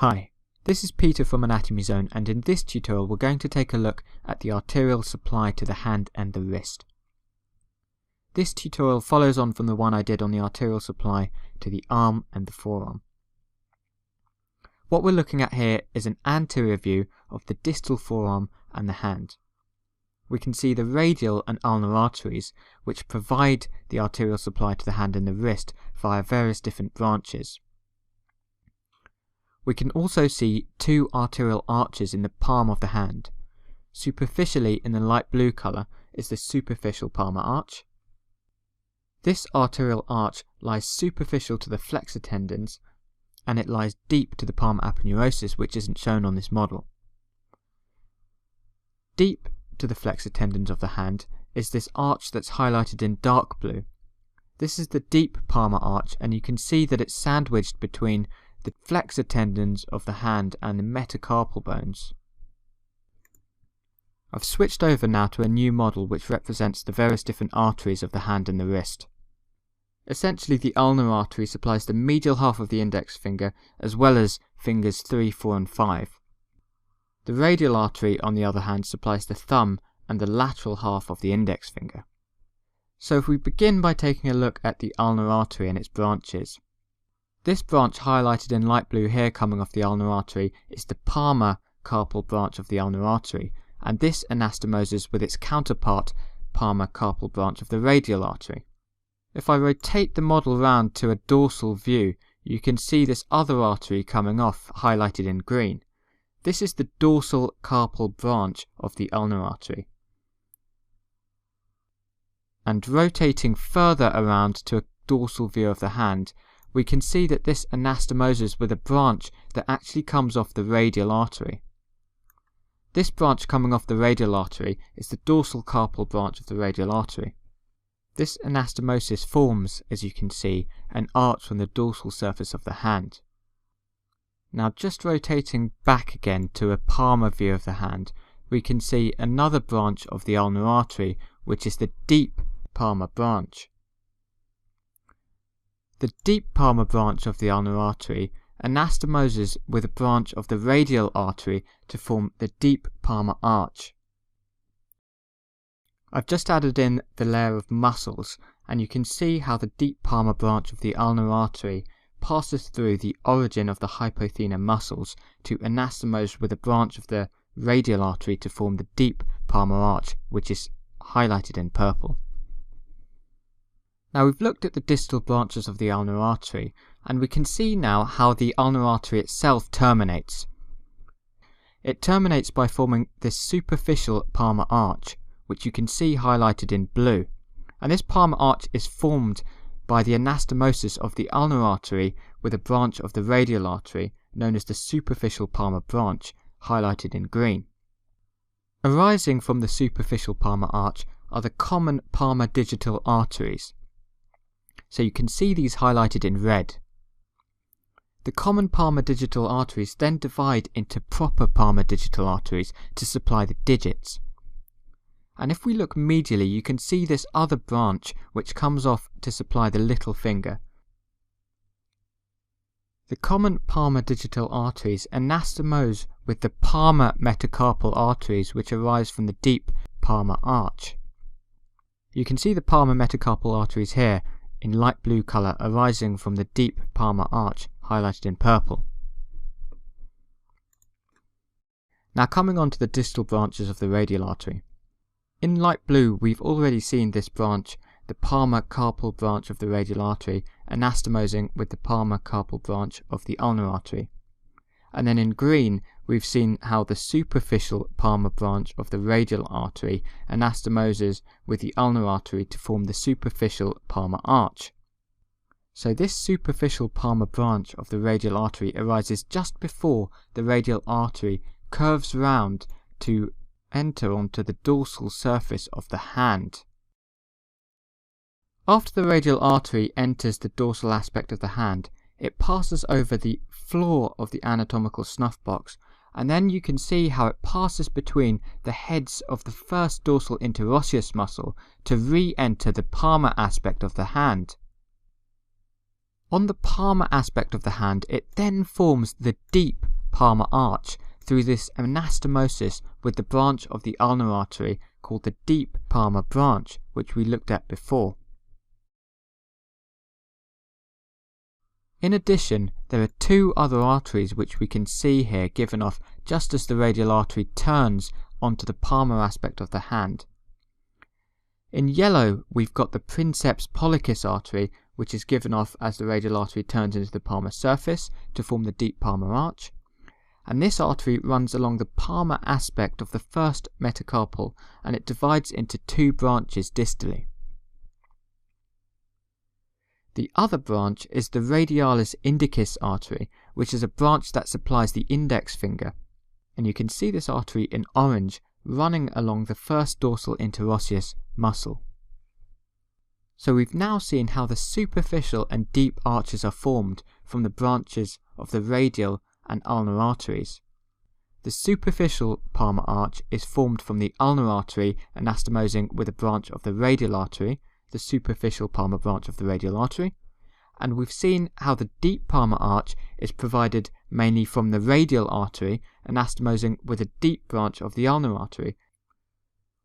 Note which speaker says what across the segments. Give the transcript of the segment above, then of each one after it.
Speaker 1: Hi, this is Peter from Anatomy Zone, and in this tutorial we're going to take a look at the arterial supply to the hand and the wrist. This tutorial follows on from the one I did on the arterial supply to the arm and the forearm. What we're looking at here is an anterior view of the distal forearm and the hand. We can see the radial and ulnar arteries which provide the arterial supply to the hand and the wrist via various different branches. We can also see two arterial arches in the palm of the hand. Superficially, in the light blue colour, is the superficial palmar arch. This arterial arch lies superficial to the flexor tendons, and it lies deep to the palmar aponeurosis, which isn't shown on this model. Deep to the flexor tendons of the hand is this arch that's highlighted in dark blue. This is the deep palmar arch, and you can see that it's sandwiched between the flexor tendons of the hand and the metacarpal bones. I've switched over now to a new model which represents the various different arteries of the hand and the wrist. Essentially, the ulnar artery supplies the medial half of the index finger as well as fingers 3, 4 and 5. The radial artery, on the other hand, supplies the thumb and the lateral half of the index finger. So if we begin by taking a look at the ulnar artery and its branches. This branch highlighted in light blue here coming off the ulnar artery is the palmar carpal branch of the ulnar artery, and this anastomoses with its counterpart palmar carpal branch of the radial artery. If I rotate the model round to a dorsal view, you can see this other artery coming off highlighted in green. This is the dorsal carpal branch of the ulnar artery. And rotating further around to a dorsal view of the hand, we can see that this anastomoses with a branch that actually comes off the radial artery. This branch coming off the radial artery is the dorsal carpal branch of the radial artery. This anastomosis forms, as you can see, an arch from the dorsal surface of the hand. Now, just rotating back again to a palmar view of the hand, we can see another branch of the ulnar artery, which is the deep palmar branch. The deep palmar branch of the ulnar artery anastomoses with a branch of the radial artery to form the deep palmar arch. I've just added in the layer of muscles, and you can see how the deep palmar branch of the ulnar artery passes through the origin of the hypothenar muscles to anastomose with a branch of the radial artery to form the deep palmar arch, which is highlighted in purple. Now, we've looked at the distal branches of the ulnar artery, and we can see now how the ulnar artery itself terminates. It terminates by forming this superficial palmar arch, which you can see highlighted in blue, and this palmar arch is formed by the anastomosis of the ulnar artery with a branch of the radial artery, known as the superficial palmar branch, highlighted in green. Arising from the superficial palmar arch are the common palmar digital arteries. So you can see these highlighted in red. The common palmar digital arteries then divide into proper palmar digital arteries to supply the digits. And if we look medially, you can see this other branch which comes off to supply the little finger. The common palmar digital arteries anastomose with the palmar metacarpal arteries which arise from the deep palmar arch. You can see the palmar metacarpal arteries here in light blue colour arising from the deep palmar arch highlighted in purple. Now, coming on to the distal branches of the radial artery. In light blue we've already seen this branch, the palmar carpal branch of the radial artery, anastomosing with the palmar carpal branch of the ulnar artery. And then in green we've seen how the superficial palmar branch of the radial artery anastomoses with the ulnar artery to form the superficial palmar arch. So this superficial palmar branch of the radial artery arises just before the radial artery curves round to enter onto the dorsal surface of the hand. After the radial artery enters the dorsal aspect of the hand, it passes over the floor of the anatomical snuff box, and then you can see how it passes between the heads of the first dorsal interosseous muscle to re-enter the palmar aspect of the hand. On the palmar aspect of the hand, it then forms the deep palmar arch through this anastomosis with the branch of the ulnar artery called the deep palmar branch, which we looked at before. In addition, there are two other arteries which we can see here given off just as the radial artery turns onto the palmar aspect of the hand. In yellow, we've got the princeps pollicis artery, which is given off as the radial artery turns into the palmar surface to form the deep palmar arch. And this artery runs along the palmar aspect of the first metacarpal, and it divides into two branches distally. The other branch is the radialis indicis artery, which is a branch that supplies the index finger, and you can see this artery in orange running along the first dorsal interosseous muscle. So we've now seen how the superficial and deep arches are formed from the branches of the radial and ulnar arteries. The superficial palmar arch is formed from the ulnar artery anastomosing with a branch of the radial artery, the superficial palmar branch of the radial artery, and we've seen how the deep palmar arch is provided mainly from the radial artery anastomosing with a deep branch of the ulnar artery.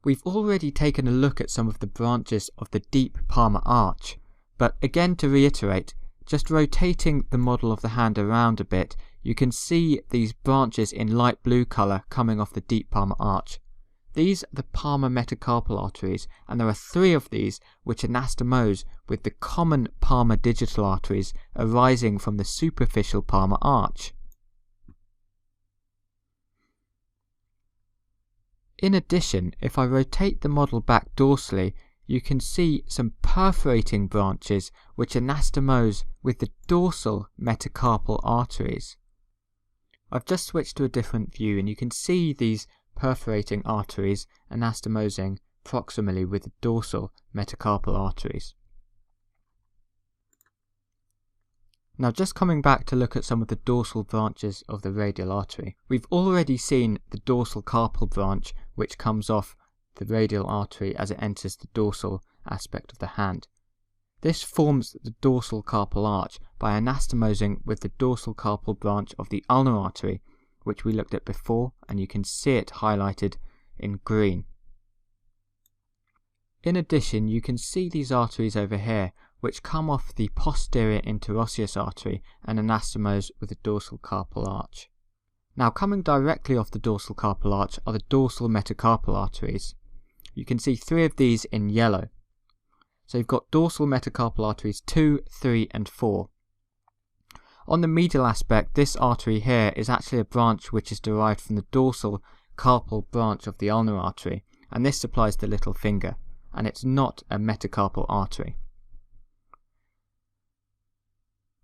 Speaker 1: We've already taken a look at some of the branches of the deep palmar arch, but again to reiterate, just rotating the model of the hand around a bit, you can see these branches in light blue colour coming off the deep palmar arch. These are the palmar metacarpal arteries, and there are three of these which anastomose with the common palmar digital arteries arising from the superficial palmar arch. In addition, if I rotate the model back dorsally, you can see some perforating branches which anastomose with the dorsal metacarpal arteries. I've just switched to a different view, and you can see these perforating arteries anastomosing proximally with the dorsal metacarpal arteries. Now just coming back to look at some of the dorsal branches of the radial artery. We've already seen the dorsal carpal branch which comes off the radial artery as it enters the dorsal aspect of the hand. This forms the dorsal carpal arch by anastomosing with the dorsal carpal branch of the ulnar artery, which we looked at before, and you can see it highlighted in green. In addition, you can see these arteries over here which come off the posterior interosseous artery and anastomose with the dorsal carpal arch. Now coming directly off the dorsal carpal arch are the dorsal metacarpal arteries. You can see three of these in yellow. So you've got dorsal metacarpal arteries 2, 3 and 4. On the medial aspect, this artery here is actually a branch which is derived from the dorsal carpal branch of the ulnar artery, and this supplies the little finger, and it's not a metacarpal artery.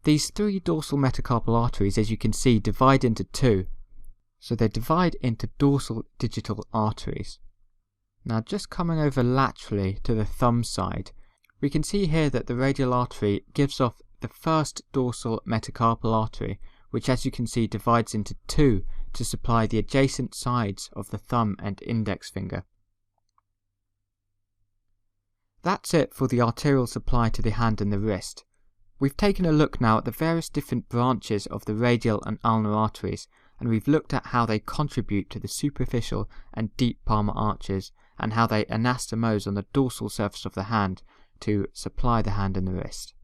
Speaker 1: These three dorsal metacarpal arteries, as you can see, divide into two, so they divide into dorsal digital arteries. Now just coming over laterally to the thumb side, we can see here that the radial artery gives off the first dorsal metacarpal artery, which as you can see divides into two to supply the adjacent sides of the thumb and index finger. That's it for the arterial supply to the hand and the wrist. We've taken a look now at the various different branches of the radial and ulnar arteries, and we've looked at how they contribute to the superficial and deep palmar arches, and how they anastomose on the dorsal surface of the hand to supply the hand and the wrist.